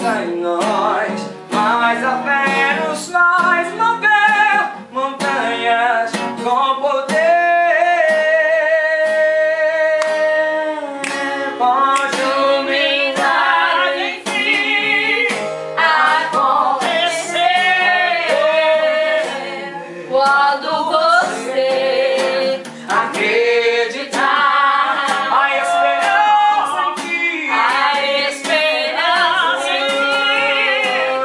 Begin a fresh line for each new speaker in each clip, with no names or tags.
força em nós, mas a fé nos faz mover montanhas com poder. Pode o milagre enfim acontecer
Quando você
acreditar, a esperança em ti,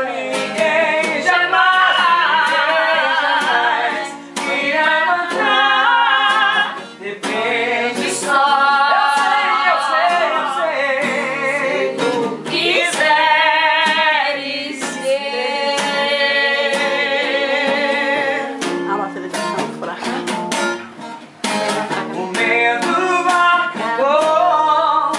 ninguém jamais irá matar. Depende só. Eu sei.
tu quiseres ser.
Ah, uma seleção fraca.
O medo acabou,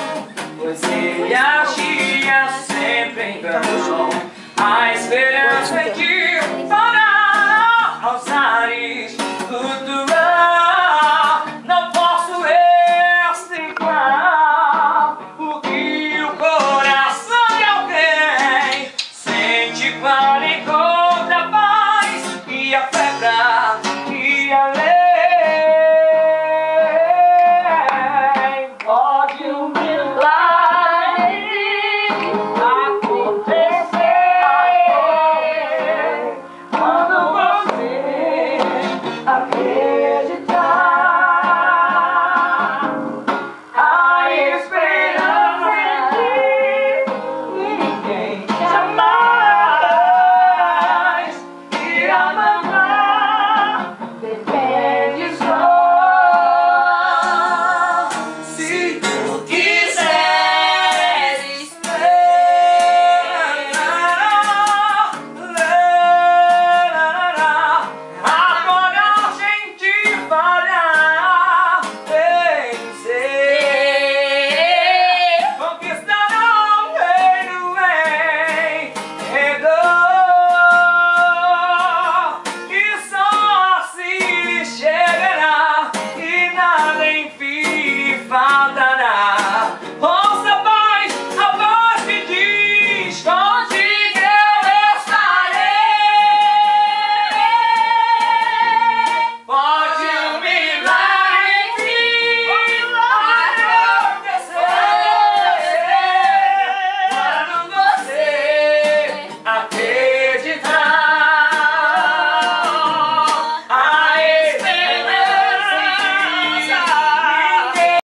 pois ele agia sempre em vão. A esperança em ti fará aos ares flutuar. Não posso explicar o que o coração de alguém sente para